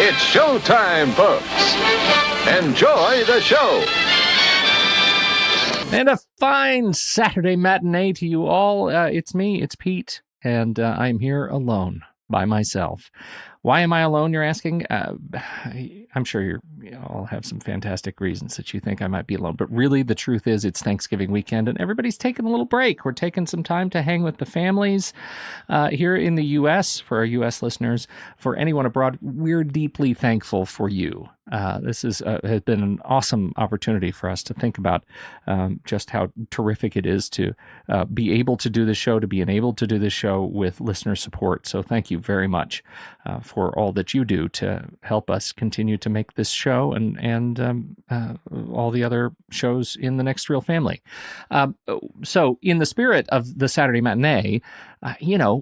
It's showtime, folks. Enjoy the show. And a fine Saturday matinee to you all. It's me, it's Pete, and I'm here alone by myself. Why am I alone, you're asking? I'm sure you all have some fantastic reasons that you think I might be alone. But really, the truth is it's Thanksgiving weekend, and everybody's taking a little break. We're taking some time to hang with the families here in the U.S. For our U.S. listeners. For anyone abroad, we're deeply thankful for you. This has been an awesome opportunity for us to think about just how terrific it is to be able to do this show, to be enabled to do this show with listener support. So thank you very much for all that you do to help us continue to make this show and all the other shows in the Next Real family. So in the spirit of the Saturday Matinee,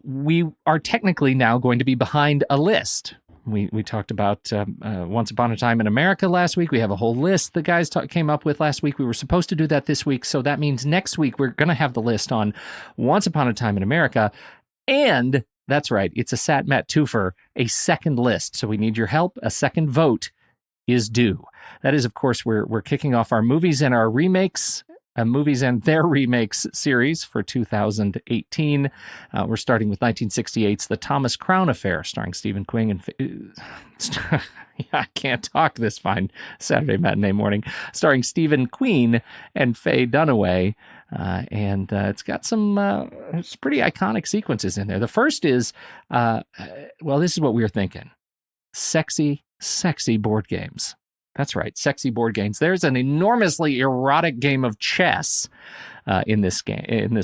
we are technically now going to be behind a list. We talked about Once Upon a Time in America last week. We have a whole list the guys came up with last week. We were supposed to do that this week, so that means next week we're going to have the list on Once Upon a Time in America. And that's right, it's a Sat Mat twofer, a second list. So we need your help. A second vote is due. That is, of course, we're kicking off our movies and our remakes. Movies and Their Remakes series for 2018. We're starting with 1968's The Thomas Crown Affair, starring Stephen King and I can't talk this fine Saturday matinee morning, starring Stephen Queen and Faye Dunaway. And it's got some it's pretty iconic sequences in there. The first is, this is what we were thinking. Sexy board games. That's right, sexy board games. There's an enormously erotic game of chess in this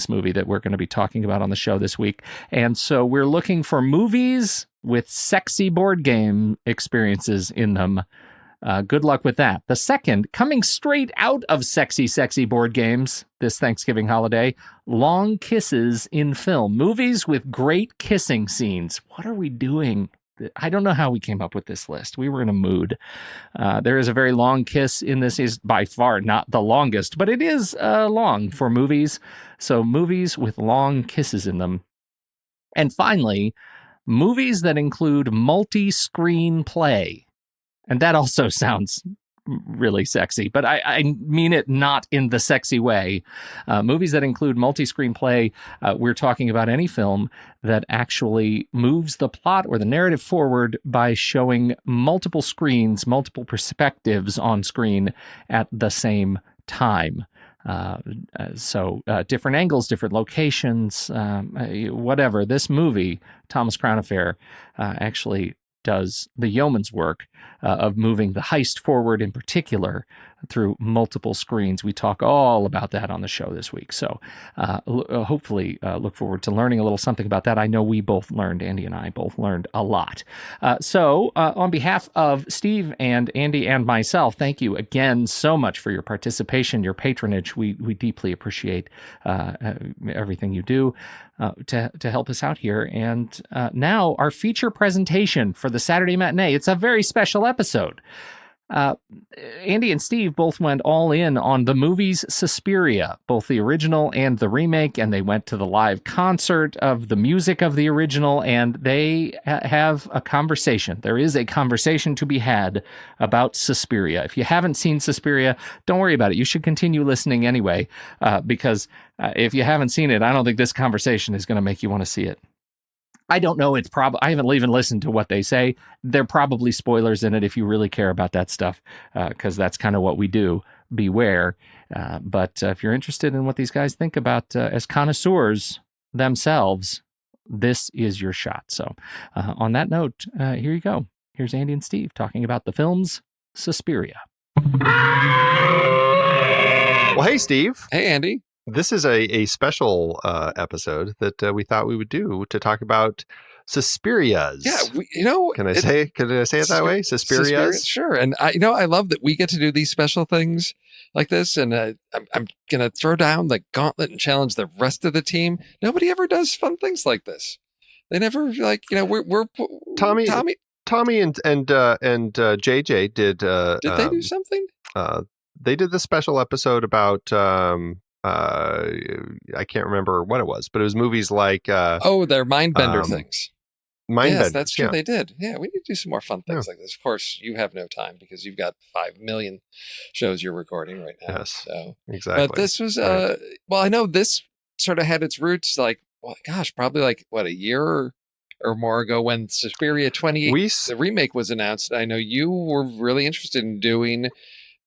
movie that we're going to be talking about on the show this week. And so we're looking for movies with sexy board game experiences in them. Good luck with that. The second, coming straight out of sexy board games this Thanksgiving holiday, long kisses in film. Movies with great kissing scenes. What are we doing? I don't know how we came up with this list. We were in a mood. There is a very long kiss in this. Is by far not the longest, but it is long for movies. So movies with long kisses in them. And finally, movies that include multi-screen play. And that also sounds really sexy, but I mean it not in the sexy way. Movies that include multi-screen play, we're talking about any film that actually moves the plot or the narrative forward by showing multiple screens, multiple perspectives on screen at the same time. So different angles, different locations, whatever. This movie, Thomas Crown Affair, actually does the yeoman's work of moving the heist forward in particular through multiple screens. We talk all about that on the show this week. So hopefully look forward to learning a little something about that. I know we both learned, Andy and I both learned a lot. So on behalf of Steve and Andy and myself, thank you again so much for your participation, your patronage. We deeply appreciate everything you do to help us out here. And now our feature presentation for the Saturday Matinee. It's a very special episode. Andy and Steve both went all in on the movies Susperia, both the original and the remake, and they went to the live concert of the music of the original, and they have a conversation. There is a conversation to be had about Susperia. If you haven't seen Susperia, don't worry about it. You should continue listening anyway, because if you haven't seen it, I don't think this conversation is going to make you want to see it. I don't know. I haven't even listened to what they say. There are probably spoilers in it if you really care about that stuff, because that's kind of what we do. Beware. But if you're interested in what these guys think about as connoisseurs themselves, this is your shot. So on that note, here you go. Here's Andy and Steve talking about the film's Susperia. Well, hey, Steve. Hey, Andy. This is a special episode that we thought we would do to talk about Susperias. Yeah, Can I say it that way? Susperias? Sure. And I love that we get to do these special things like this. And I'm going to throw down the gauntlet and challenge the rest of the team. Nobody ever does fun things like this. They never we're Tommy and JJ did. Did they do something? They did the special episode about. I can't remember what it was, but it was movies like they're mind bender things. Mindbenders. Yes, that's true. Yeah. They did. Yeah, we need to do some more fun things Yeah. like this. Of course, you have no time because you've got 5 million shows you're recording right now. Yes. So, Exactly. but this was, Right. well, I know this sort of had its roots like, well, gosh, probably like what, a year or more ago when Suspiria 28, the remake was announced. I know you were really interested in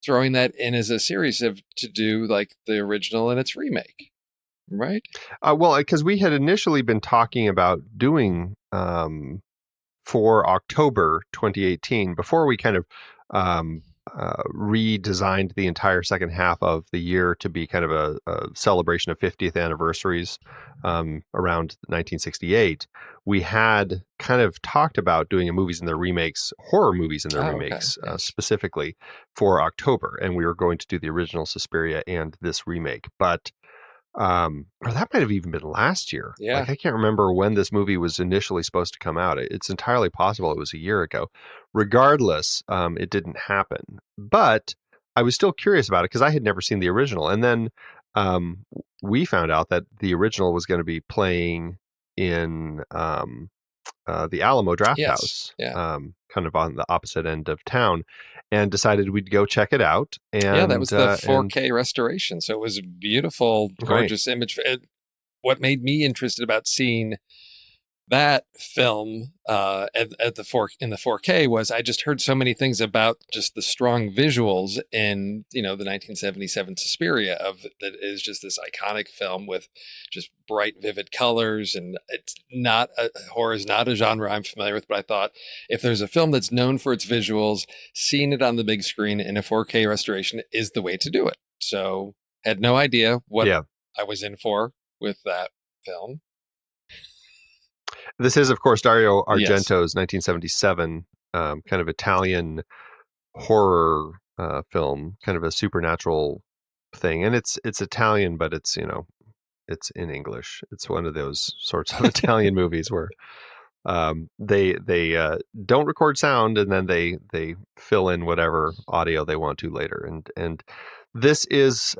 throwing that in as a series to do like the original and its remake, right? Well, because we had initially been talking about doing for October 2018 before we kind of redesigned the entire second half of the year to be kind of a celebration of 50th anniversaries around 1968. We had kind of talked about doing horror movies and their remakes Yes. specifically for October, and we were going to do the original Suspiria and this remake, but or that might have even been last year. Yeah. Like, I can't remember when this movie was initially supposed to come out. It's entirely possible it was a year ago. Regardless, it didn't happen. But I was still curious about it because I had never seen the original. And then we found out that the original was going to be playing in the Alamo Draft House, kind of on the opposite end of town, and decided we'd go check it out. And that was the 4K restoration. So it was a beautiful, gorgeous image. What made me interested about seeing that film in the 4K was I just heard so many things about just the strong visuals in the 1977 Suspiria that is just this iconic film with just bright, vivid colors, and it's not horror is not a genre I'm familiar with, but I thought if there's a film that's known for its visuals, seeing it on the big screen in a 4K restoration is the way to do it. So had no idea what I was in for with that film. This is, of course, Dario Argento's 1977 kind of Italian horror film, kind of a supernatural thing. And it's Italian, but it's, it's in English. It's one of those sorts of Italian movies where they don't record sound and then they fill in whatever audio they want to later. And this is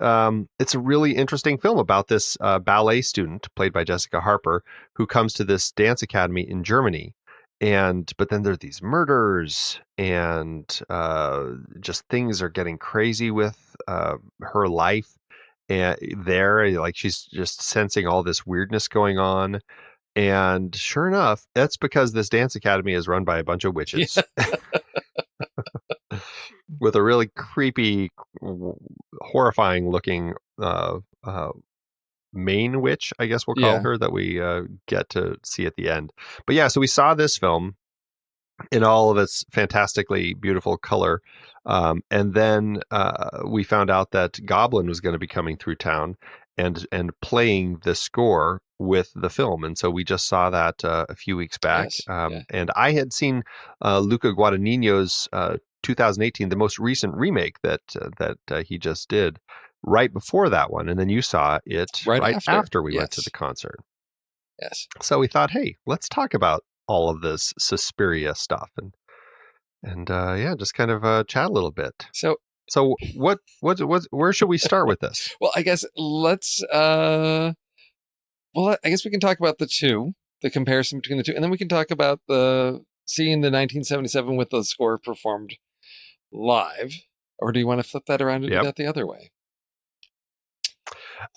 it's a really interesting film about this ballet student played by Jessica Harper who comes to this dance academy in Germany, but then there are these murders and just things are getting crazy with her life, and like she's just sensing all this weirdness going on. And sure enough, that's because this dance academy is run by a bunch of witches. With a really creepy, horrifying looking main witch, I guess we'll call her, that we get to see at the end. But yeah, so we saw this film in all of its fantastically beautiful color. And then we found out that Goblin was going to be coming through town and playing the score with the film. And so we just saw that a few weeks back. And I had seen Luca Guadagnino's 2018, the most recent remake that he just did right before that one. And then you saw it right after we went to the concert. Yes. So we thought, hey, let's talk about all of this Suspiria stuff and just kind of chat a little bit. So where should we start with this? Well, I guess let's I guess we can talk about the comparison between the two, and then we can talk about seeing the 1977 with the score performed live. Or do you want to flip that around and do that the other way?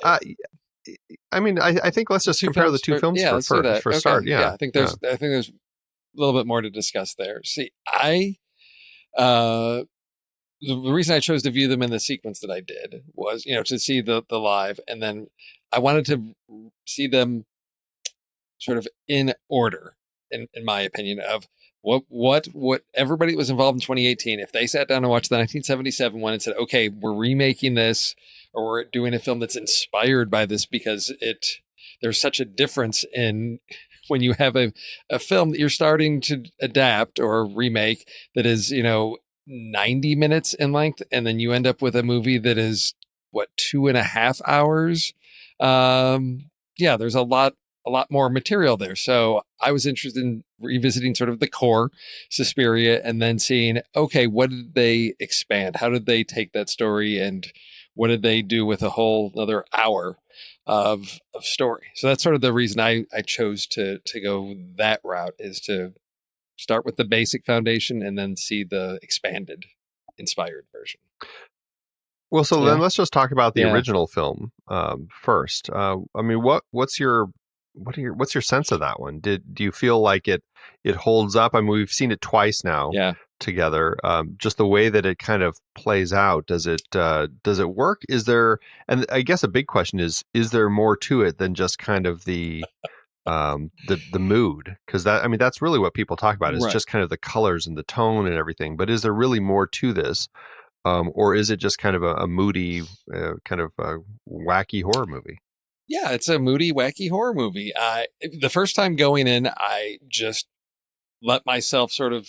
I mean, I think let's just compare the two films for start. Yeah, I think there's a little bit more to discuss there. See, the reason I chose to view them in the sequence that I did was, to see the live, and then I wanted to see them sort of in order, in my opinion, of what everybody that was involved in 2018, if they sat down and watched the 1977 one and said, okay, we're remaking this, or we're doing a film that's inspired by this because there's such a difference in when you have a film that you're starting to adapt or remake that is, 90 minutes in length, and then you end up with a movie that is 2.5 hours. There's a lot more material there. So I was interested in revisiting sort of the core Suspiria and then seeing, okay, what did they expand? How did they take that story and what did they do with a whole another hour? of story. So that's sort of the reason I chose to go that route, is to start with the basic foundation and then see the expanded, inspired version. Well, so Yeah. then let's just talk about the Yeah. original film first. I mean, what's your sense of that one? Do you feel like it holds up? I mean, we've seen it twice now Yeah. together. Just the way that it kind of plays out, does it work? Is there, and I guess a big question is there more to it than just kind of the mood? Because that, I mean, that's really what people talk about, is Right. just kind of the colors and the tone and everything. But is there really more to this? Or is it just kind of a moody, kind of a wacky horror movie? Yeah, it's a moody, wacky horror movie. The first time going in, I just let myself sort of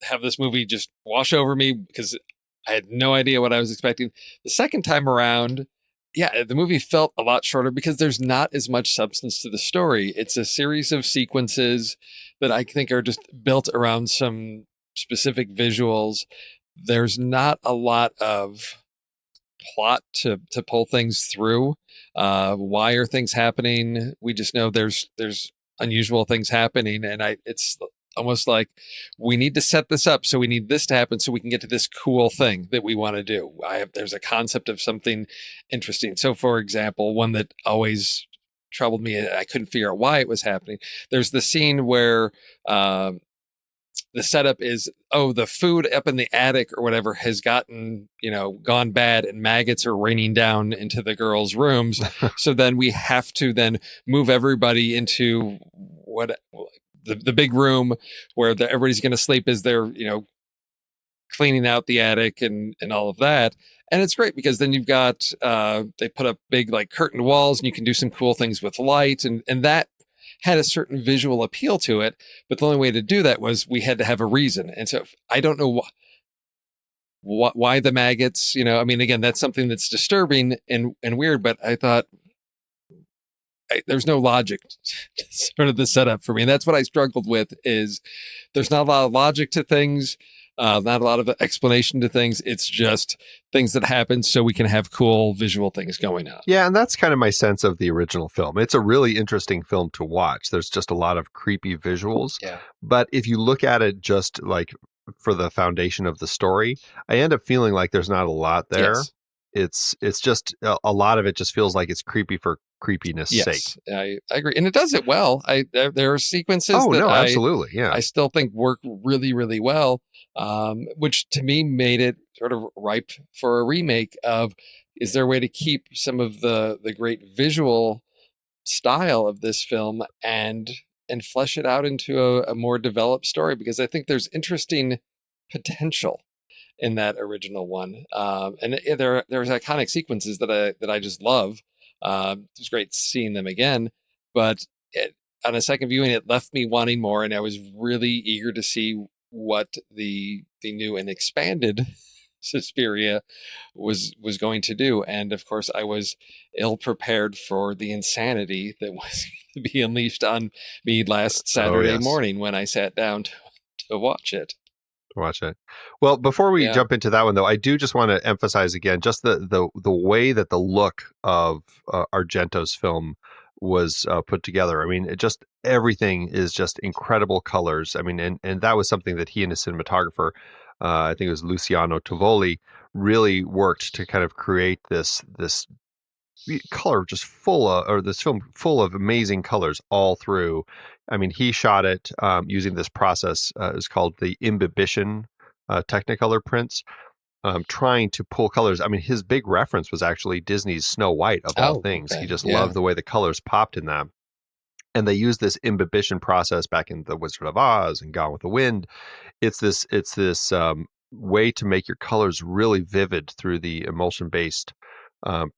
have this movie just wash over me because I had no idea what I was expecting. The second time around, yeah, the movie felt a lot shorter because there's not as much substance to the story. It's a series of sequences that I think are just built around some specific visuals. There's not a lot of plot to pull things through. Why are things happening? We just know there's unusual things happening, and it's almost like we need to set this up, so we need this to happen so we can get to this cool thing that we want to do. There's a concept of something interesting. So, for example, one that always troubled me, I couldn't figure out why it was happening. There's the scene where the setup is, the food up in the attic or whatever has gone bad, and maggots are raining down into the girls' rooms. So then we have to then move everybody into the big room where everybody's going to sleep as they're, cleaning out the attic and all of that. And it's great because then you've got, they put up big like curtained walls, and you can do some cool things with light, and that had a certain visual appeal to it. But the only way to do that was we had to have a reason. And so I don't know why the maggots, I mean, again, that's something that's disturbing and weird, but I thought there's no logic to sort of the setup for me. And that's what I struggled with, is there's not a lot of logic to things. Not a lot of explanation to things. It's just things that happen so we can have cool visual things going on. Yeah, and that's kind of my sense of the original film. It's a really interesting film to watch. There's just a lot of creepy visuals. Yeah. But if you look at it just like for the foundation of the story, I end up feeling like there's not a lot there. Yes. It's just a lot of it just feels like it's creepy for creepiness' sake. I agree, and it does it well. There are sequences. Absolutely, yeah. I still think work really, really well, which to me made it sort of ripe for a remake. Is there a way to keep some of the great visual style of this film and flesh it out into a more developed story? Because I think there's interesting potential in that original one, and there's iconic sequences that I just love. It was great seeing them again, but on a second viewing, it left me wanting more, and I was really eager to see what the new and expanded Susperia was going to do. And of course, I was ill prepared for the insanity that was to be unleashed on me last Saturday morning when I sat down to watch it. Well, before we jump into that one, though, I do just want to emphasize again just the way that the look of Argento's film was put together. I mean, everything is just incredible colors. I mean, and that was something that he and his cinematographer, I think it was Luciano Tovoli, really worked to kind of create this color just this film full of amazing colors all through. I mean, he shot it using this process. It's called the imbibition Technicolor prints, trying to pull colors. I mean, his big reference was actually Disney's Snow White, of all things. Okay. He just loved the way the colors popped in that. And they used this imbibition process back in The Wizard of Oz and Gone with the Wind. It's this way to make your colors really vivid through the emulsion-based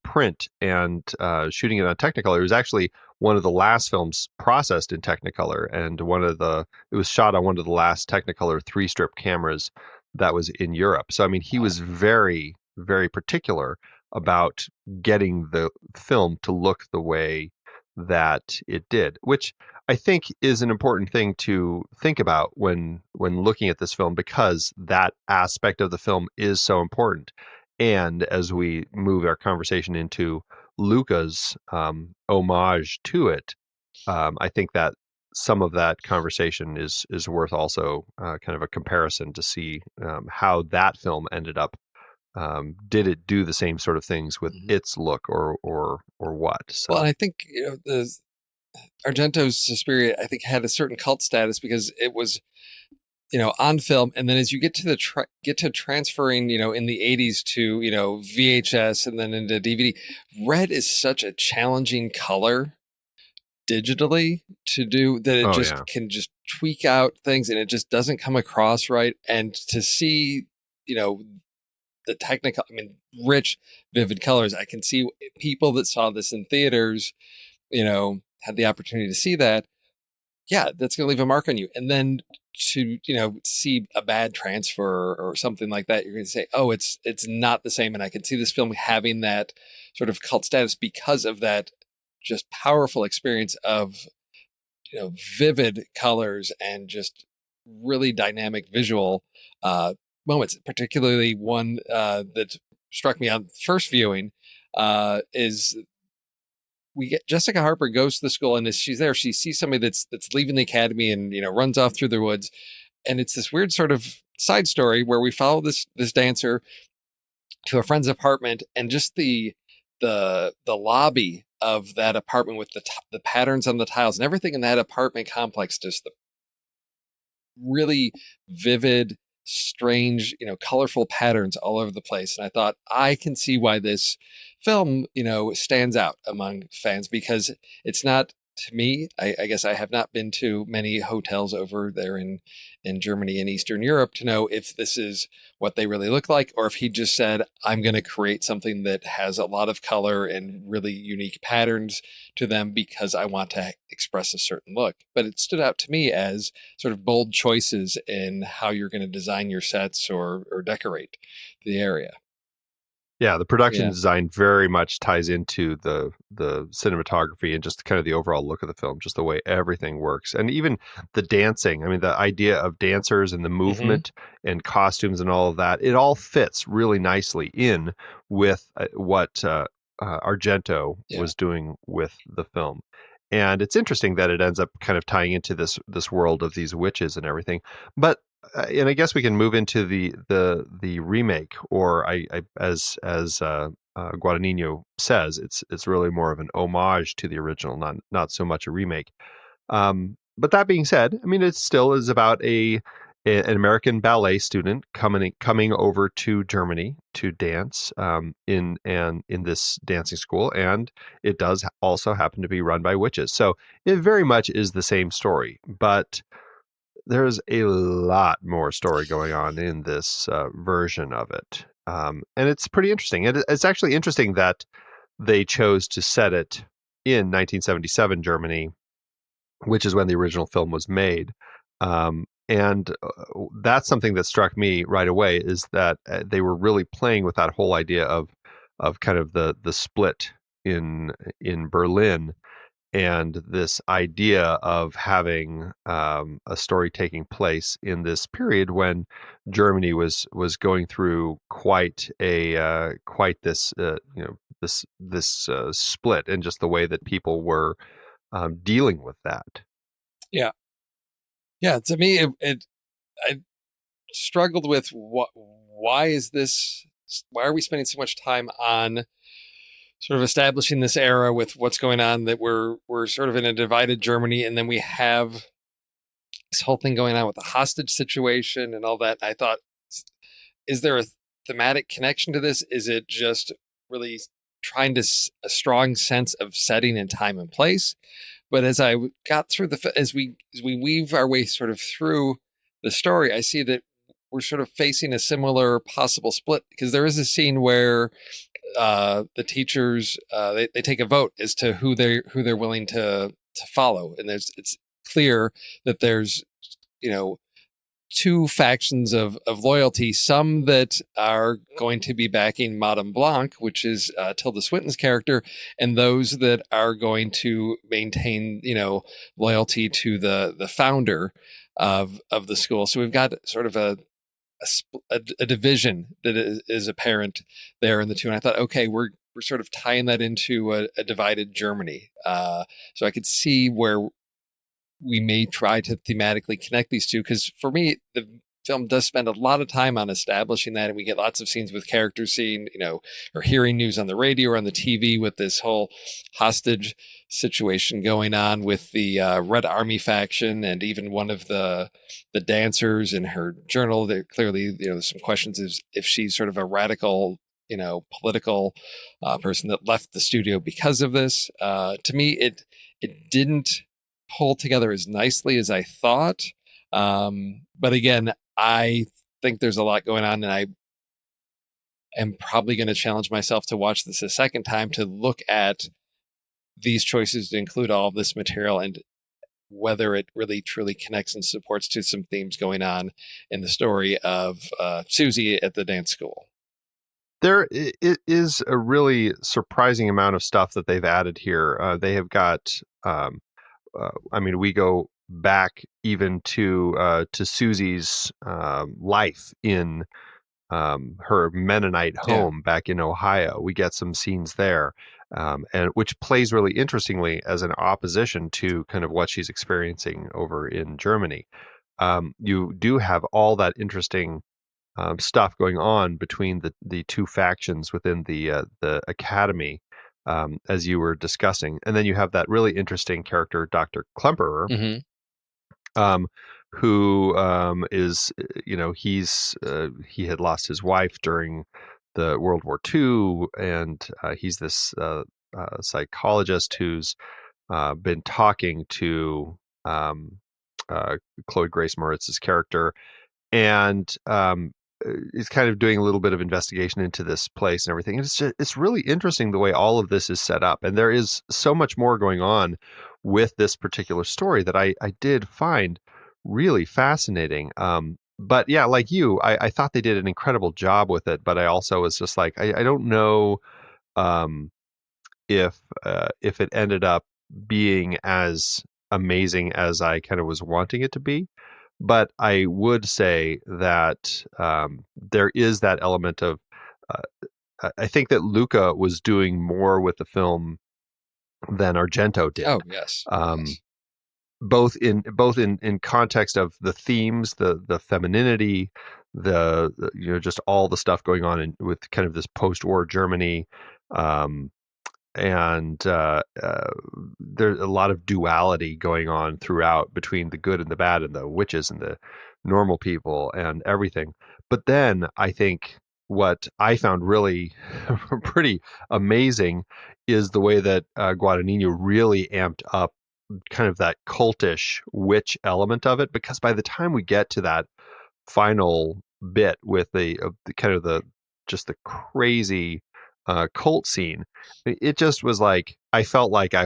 print, and shooting it on Technicolor. It was actually one of the last films processed in Technicolor, and it was shot on one of the last Technicolor 3-strip cameras that was in Europe. So I mean, he was very, very particular about getting the film to look the way that it did, which I think is an important thing to think about when looking at this film, because that aspect of the film is so important. And as we move our conversation into Luca's homage to it, I think that some of that conversation is worth also kind of a comparison to see how that film ended up. Did it do the same sort of things with its look, or what? So. Well, I think the Argento's Susperia, I think, had a certain cult status because it was on film, and then as you get to transferring in the 80s to VHS and then into DVD, red is such a challenging color digitally to do that it can just tweak out things, and it just doesn't come across right. And to see the technical, rich, vivid colors, I can see people that saw this in theaters had the opportunity to see that. Yeah, that's going to leave a mark on you. And then to see a bad transfer or something like that, you're going to say, oh, it's not the same. And I can see this film having that sort of cult status because of that just powerful experience of vivid colors and just really dynamic visual moments. Particularly one that struck me on first viewing is we get Jessica Harper goes to the school, and as she's there, she sees somebody that's leaving the academy and runs off through the woods, and it's this weird sort of side story where we follow this dancer to a friend's apartment, and just the lobby of that apartment with the patterns on the tiles and everything in that apartment complex, just the really vivid, strange, colorful patterns all over the place. And I thought, I can see why this film, stands out among fans, because it's not, to me, I guess I have not been to many hotels over there in Germany and Eastern Europe to know if this is what they really look like, or if he just said, I'm going to create something that has a lot of color and really unique patterns to them because I want to express a certain look. But it stood out to me as sort of bold choices in how you're going to design your sets or decorate the area. Yeah, the production design very much ties into the cinematography and just kind of the overall look of the film, just the way everything works. And even the dancing, the idea of dancers and the movement and costumes and all of that, it all fits really nicely in with what Argento was doing with the film. And it's interesting that it ends up kind of tying into this world of these witches and everything. But and I guess we can move into the remake, or as Guadagnino says, it's really more of an homage to the original, not so much a remake. But that being said, it still is about an American ballet student coming over to Germany to dance in this dancing school, and it does also happen to be run by witches. So it very much is the same story, but there's a lot more story going on in this version of it. And it's pretty interesting. It's actually interesting that they chose to set it in 1977 Germany, which is when the original film was made. And that's something that struck me right away, is that they were really playing with that whole idea of kind of the split in Berlin, and this idea of having a story taking place in this period when Germany was going through quite this split, and just the way that people were dealing with that. Yeah. To me, I struggled with why is this? Why are we spending so much time on sort of establishing this era with what's going on, that we're sort of in a divided Germany, and then we have this whole thing going on with the hostage situation and all that. I thought, is there a thematic connection to this? Is it just really trying to a strong sense of setting and time and place? But as I got through as we weave our way sort of through the story, I see that we're sort of facing a similar possible split, because there is a scene where the teachers they take a vote as to who they're willing to follow, and it's clear that there's two factions of loyalty, some that are going to be backing Madame Blanc, which is Tilda Swinton's character, and those that are going to maintain loyalty to the founder of the school. So we've got sort of a division that is apparent there in the two. And I thought, okay, we're we're sort of tying that into a divided Germany. So I could see where we may try to thematically connect these two, because for me, the film does spend a lot of time on establishing that, and we get lots of scenes with characters seeing, or hearing news on the radio or on the TV with this whole hostage situation going on with the Red Army faction, and even one of the dancers in her journal. That clearly, there's some questions if she's sort of a radical, political person that left the studio because of this. To me, it didn't pull together as nicely as I thought. But again, I think there's a lot going on, and I am probably going to challenge myself to watch this a second time to look at these choices to include all of this material and whether it really truly connects and supports to some themes going on in the story of Susie at the dance school. There is a really surprising amount of stuff that they've added here. They have got, we go back even to Susie's life in her Mennonite home back in Ohio. We get some scenes there, and which plays really interestingly as an opposition to kind of what she's experiencing over in Germany. You do have all that interesting stuff going on between the two factions within the academy, as you were discussing, and then you have that really interesting character, Dr. Klemperer. Mm-hmm. Who is, he had lost his wife during the World War II, and he's this psychologist who's been talking to Chloe Grace Moritz's character, and is kind of doing a little bit of investigation into this place and everything. And it's really interesting the way all of this is set up, and there is so much more going on with this particular story that I did find really fascinating. But yeah, like you, I thought they did an incredible job with it, but I also was just like, I don't know if it ended up being as amazing as I kind of was wanting it to be. But I would say that there is that element of, I think that Luca was doing more with the film than Argento did. Oh, yes. Yes. Both in context of the themes, the femininity, the just all the stuff going on with kind of this post-war Germany, and there's a lot of duality going on throughout between the good and the bad, and the witches and the normal people and everything. But then I think what I found really pretty amazing is the way that Guadagnino really amped up kind of that cultish witch element of it, because by the time we get to that final bit with the kind of the crazy cult scene, it just was like, I felt like I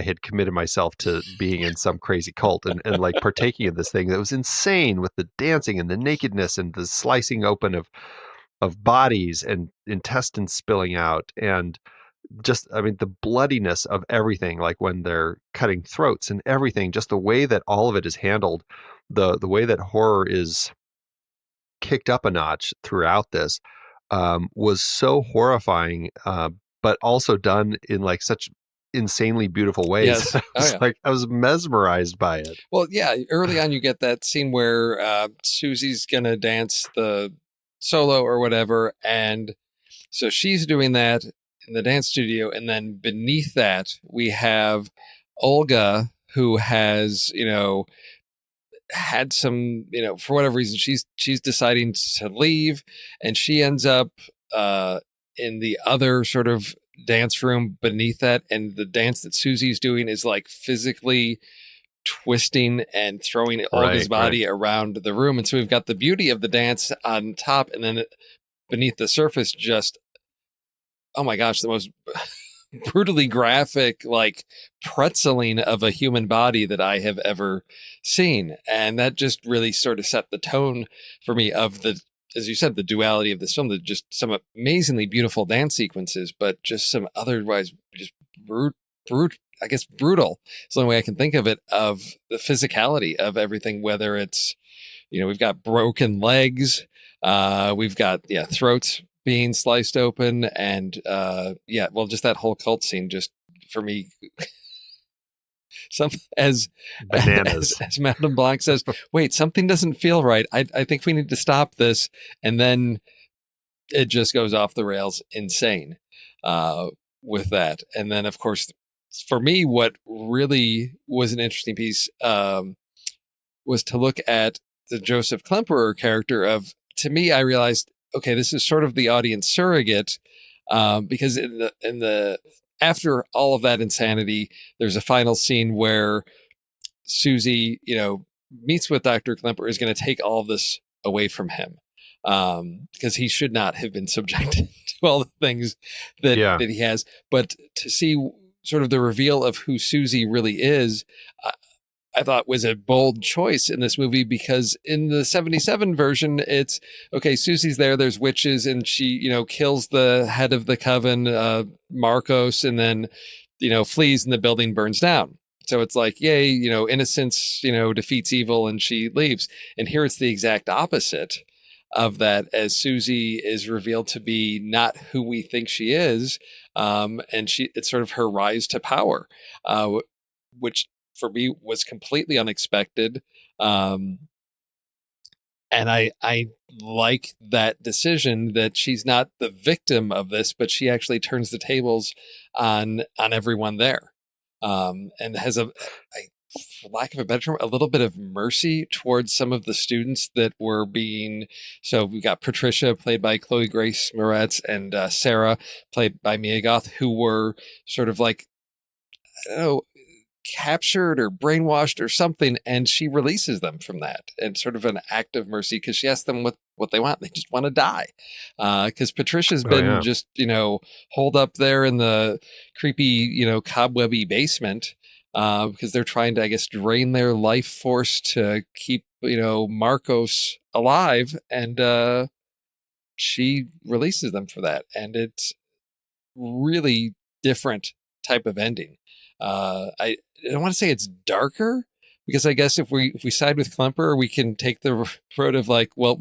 had committed myself to being in some crazy cult and like partaking in this thing that was insane, with the dancing and the nakedness and the slicing open of bodies and intestines spilling out, and just, the bloodiness of everything, like when they're cutting throats and everything, just the way that all of it is handled, the way that horror is kicked up a notch throughout this, was so horrifying, but also done in like such insanely beautiful ways. Yes. I was mesmerized by it. Well, yeah, early on you get that scene where Susie's gonna dance the solo or whatever, and so she's doing that in the dance studio, and then beneath that we have Olga, who has had some, for whatever reason she's deciding to leave, and she ends up in the other sort of dance room beneath that, and the dance that Susie's doing is like physically twisting and throwing Olga's body around the room. And so we've got the beauty of the dance on top, and then beneath the surface, just, oh my gosh, the most brutally graphic, like pretzeling of a human body that I have ever seen. And that just really sort of set the tone for me of the, as you said, the duality of this film, that just some amazingly beautiful dance sequences, but just some otherwise just brutal is the only way I can think of it, of the physicality of everything, whether it's, we've got broken legs, we've got throats being sliced open, and just that whole cult scene, just for me, some as Bananas. as Madame Blanc says, wait, something doesn't feel right. I think we need to stop this, and then it just goes off the rails, insane, with that. And then, of course, for me, what really was an interesting piece was to look at the Joseph Klemperer character. To me, I realized, okay, this is sort of the audience surrogate, because in the after all of that insanity, there's a final scene where Susie, meets with Dr. Klemperer, is going to take all of this away from him, because he should not have been subjected to all the things that he has. But to see sort of the reveal of who Susie really is, I thought was a bold choice in this movie, because in the 77 version, it's okay, Susie's there's witches, and she, kills the head of the coven, Marcos, and then, flees and the building burns down. So it's like, yay, innocence, defeats evil, and she leaves. And here it's the exact opposite of that, as Susie is revealed to be not who we think she is. And it's sort of her rise to power, which for me was completely unexpected. And I like that decision, that she's not the victim of this, but she actually turns the tables on everyone there. And has for lack of a better term, a little bit of mercy towards some of the students that were so we got Patricia, played by Chloe Grace Moretz, and Sarah, played by Mia Goth, who were sort of like, I don't know, captured or brainwashed or something, and she releases them from that, and sort of an act of mercy, because she asks them what they want. They just want to die, because Patricia's been just holed up there in the creepy cobwebby basement, because they're trying to, I guess, drain their life force to keep Marcos alive, and she releases them for that, and it's really different type of ending. I don't want to say it's darker, because I guess if we side with Klemperer, we can take the road of like, well,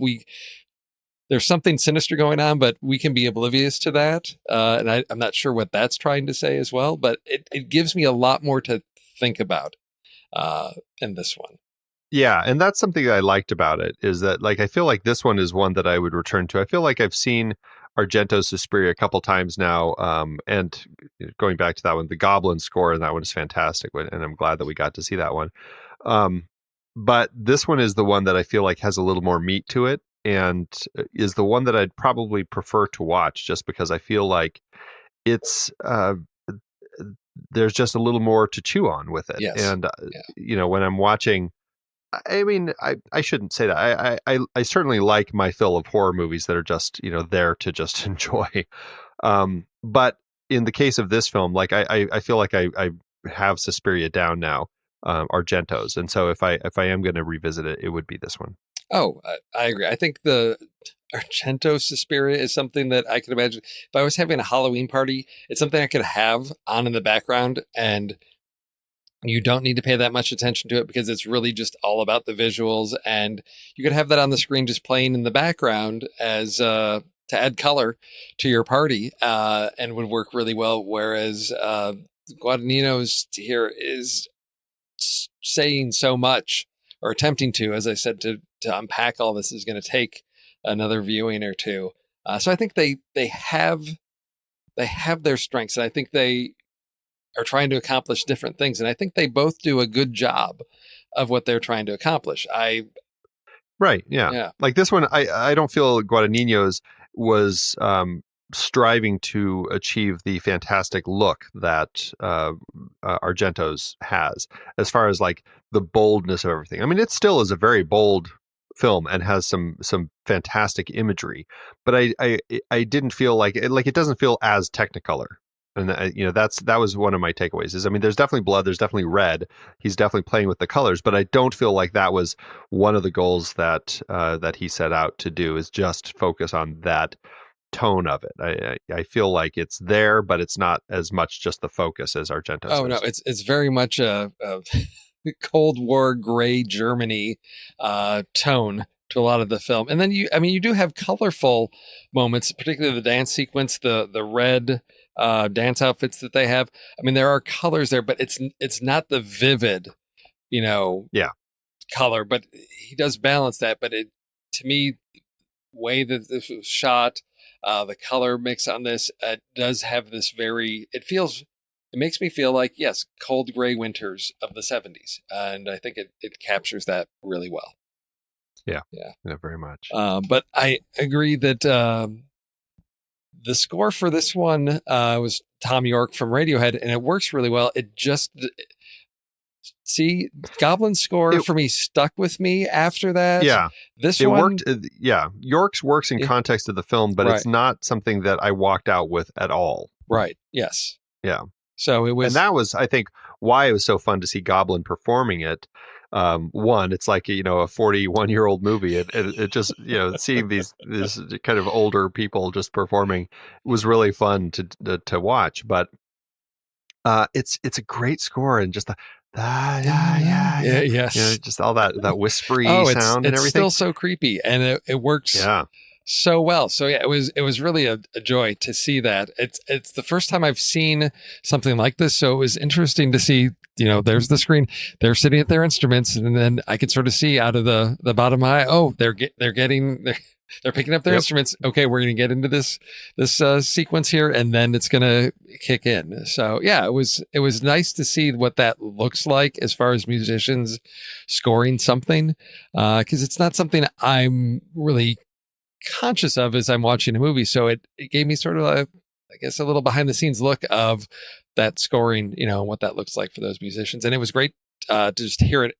there's something sinister going on, but we can be oblivious to that. And I'm not sure what that's trying to say as well, but it gives me a lot more to think about in this one. Yeah, and that's something that I liked about it, is that, like, I feel like this one is one that I would return to. I feel like I've seen Argento's Susperia a couple times now, and going back to that one, the Goblin score, and that one is fantastic, and I'm glad that we got to see that one. But this one is the one that I feel like has a little more meat to it, and is the one that I'd probably prefer to watch, just because I feel like it's there's just a little more to chew on with it. Yes. And when I'm watching, I mean, I shouldn't say that. I certainly like my fill of horror movies that are just, there to just enjoy. But in the case of this film, like I feel like I have Suspiria down now, Argento's. And so if I am going to revisit it, it would be this one. Oh, I agree. I think the Argento Suspiria is something that I could imagine if I was having a Halloween party. It's something I could have on in the background, and you don't need to pay that much attention to it, because it's really just all about the visuals, and you could have that on the screen just playing in the background as to add color to your party, and would work really well. Whereas Guadagnino's here is saying so much, or attempting to, as I said, to unpack all this is going to take another viewing or two. So I think they have their strengths, and I think they are trying to accomplish different things, and I think they both do a good job of what they're trying to accomplish. Right. Yeah. Like this one, I don't feel Guadagnino's was striving to achieve the fantastic look that Argento's has, as far as like the boldness of everything. I mean, it still is a very bold film and has some fantastic imagery, but I didn't feel like it doesn't feel as Technicolor. And that was one of my takeaways. Is, I mean, there's definitely blood, there's definitely red. He's definitely playing with the colors, but I don't feel like that was one of the goals that he set out to do, is just focus on that tone of it. I feel like it's there, but it's not as much just the focus as Argento. Oh no, it's very much a Cold War gray Germany tone to a lot of the film. And then you do have colorful moments, particularly the dance sequence, the red dance outfits that they have. I mean, there are colors there, but it's not the vivid, Yeah. color, but he does balance that. But to me, way that this was shot, the color mix on this does have this it makes me feel like, yes, cold gray winters of the 70s. And I think it captures that really well. Yeah, Yeah, very much. But I agree that the score for this one was Tom York from Radiohead, and it works really well. See, Goblin's score for me stuck with me after that. Yeah. This one worked. York's works in context of the film, but it's not something that I walked out with at all. Right. Yes. Yeah. So it was. And that was, I think, why it was so fun to see Goblin performing it. One, it's like, a 41-year-old movie. It just, seeing these kind of older people just performing was really fun to watch. But it's a great score, and just yes, just all that whispery sound and everything. It's still so creepy, and it works so well. So yeah, it was really a joy to see that. It's the first time I've seen something like this, so it was interesting to see. There's the screen. They're sitting at their instruments, and then I could sort of see out of the bottom of my eye. Oh, they're picking up their instruments. Okay, we're going to get into this sequence here, and then it's going to kick in. So yeah, it was nice to see what that looks like as far as musicians scoring something, because it's not something I'm really conscious of as I'm watching a movie. So it gave me sort of a little behind the scenes look of that scoring, what that looks like for those musicians. And it was great to just hear it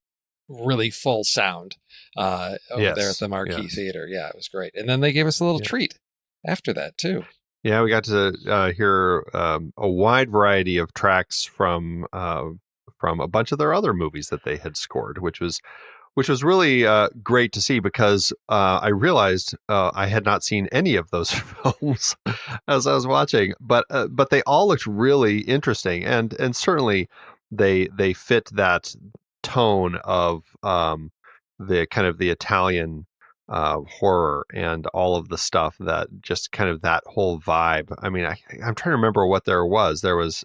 really full sound over there at the Marquee Theater. Yeah, it was great. And then they gave us a little treat after that too. Yeah, we got to hear a wide variety of tracks from a bunch of their other movies that they had scored, which was really great to see, because I realized I had not seen any of those films as I was watching, but they all looked really interesting, and certainly they fit that tone of the kind of the Italian horror and all of the stuff, that just kind of that whole vibe. I mean, I'm trying to remember what there was. There was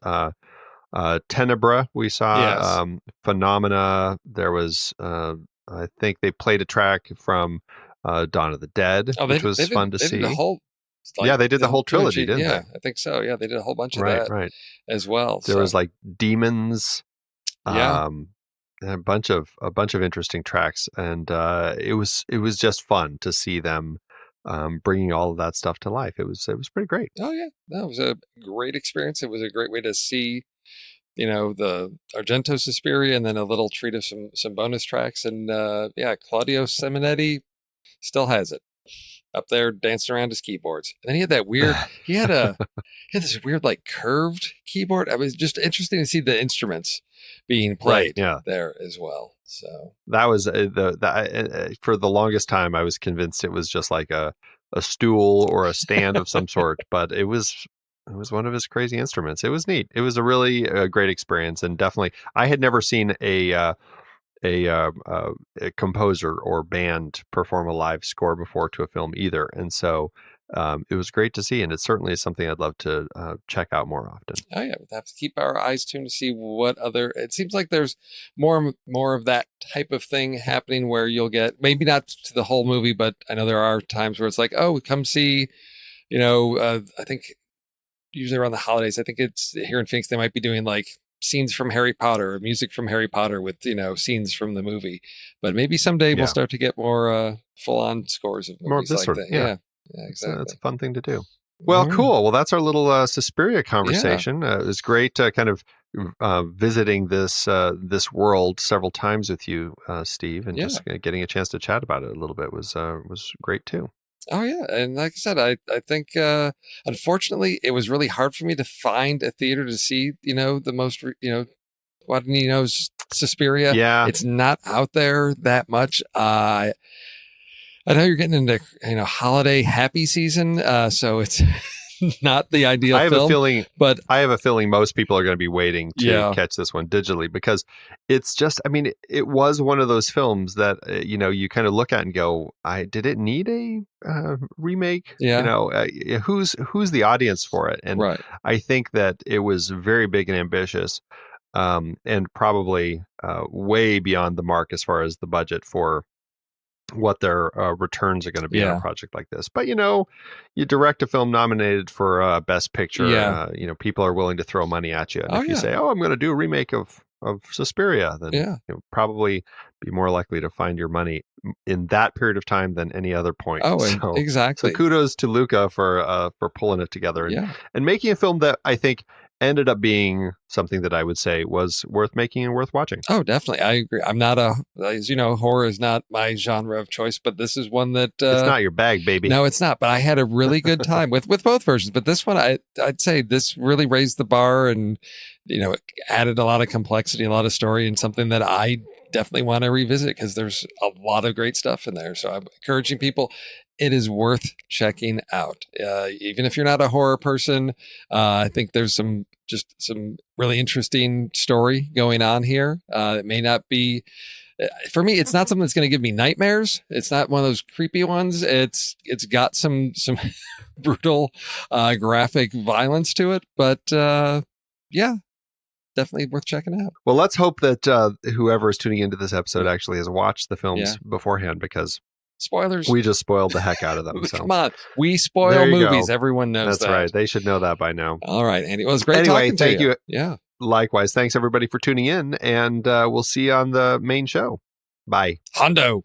Tenebra. We saw Phenomena. There was. I think they played a track from Dawn of the Dead, which was fun to see. The whole, they did the whole trilogy, didn't they? Yeah, I think so. Yeah, they did a whole bunch of that as well. There was like Demons, a bunch of interesting tracks, and it was just fun to see them bringing all of that stuff to life. It was pretty great. Oh yeah, that was a great experience. It was a great way to see, the Argento Susperia, and then a little treat of some bonus tracks. And Claudio Simonetti still has it up there dancing around his keyboards. And then he had that weird, he had this weird like curved keyboard. It was just interesting to see the instruments being played there as well. So that was for the longest time, I was convinced it was just like a stool or a stand of some sort, but it was one of his crazy instruments. It was neat. It was a really great experience, and definitely I had never seen a composer or band perform a live score before to a film either, and so it was great to see, and it certainly is something I'd love to check out more often. Oh yeah, we'll have to keep our eyes tuned to see what other. It seems like there's more of that type of thing happening, where you'll get, maybe not to the whole movie, but I know there are times where it's like, oh, come see, I think usually around the holidays, I think it's here in Phoenix, they might be doing like scenes from Harry Potter or music from Harry Potter with, scenes from the movie. But maybe someday we'll start to get more full-on scores of movies more of this like sort. that. Yeah, exactly. That's a fun thing to do. Well, cool. Well, that's our little Susperia conversation. It was great kind of visiting this world several times with you, Steve, and just getting a chance to chat about it a little bit was great too. Oh yeah, and like I said, I think unfortunately it was really hard for me to find a theater to see the most Guadagnino's Susperia. Yeah, it's not out there that much. I know you're getting into holiday happy season, so it's not the ideal I have film. a feeling, but I have a feeling most people are going to be waiting to catch this one digitally, because it's just, I mean, it was one of those films that, you kind of look at and go, did it need a remake? Yeah. Who's the audience for it? And right. I think that it was very big and ambitious, and probably way beyond the mark as far as the budget for what their returns are going to be on a project like this. But, you direct a film nominated for Best Picture, people are willing to throw money at you. And if you say, I'm going to do a remake of Susperia, then you'll probably be more likely to find your money in that period of time than any other point. Exactly. So kudos to Luca for pulling it together and making a film that I think ended up being something that I would say was worth making and worth watching. Oh, definitely. I agree. I'm not as you know, horror is not my genre of choice, but this is one that... it's not your bag, baby. No, it's not. But I had a really good time with both versions. But this one, I'd say this really raised the bar and, it added a lot of complexity, a lot of story, and something that I definitely want to revisit because there's a lot of great stuff in there. So I'm encouraging people. It is worth checking out. Even if you're not a horror person, I think there's some really interesting story going on here. It may not be, for me, it's not something that's going to give me nightmares. It's not one of those creepy ones. It's got some brutal, graphic violence to it, but definitely worth checking out. Well, let's hope that whoever is tuning into this episode actually has watched the films beforehand, because spoilers. We just spoiled the heck out of them. So. Come on. We spoil movies. Go. Everyone knows That's right. They should know that by now. All right, Andy. Well, it was great talking to you. Thank you. Yeah. Likewise. Thanks, everybody, for tuning in. And we'll see you on the main show. Bye. Hondo.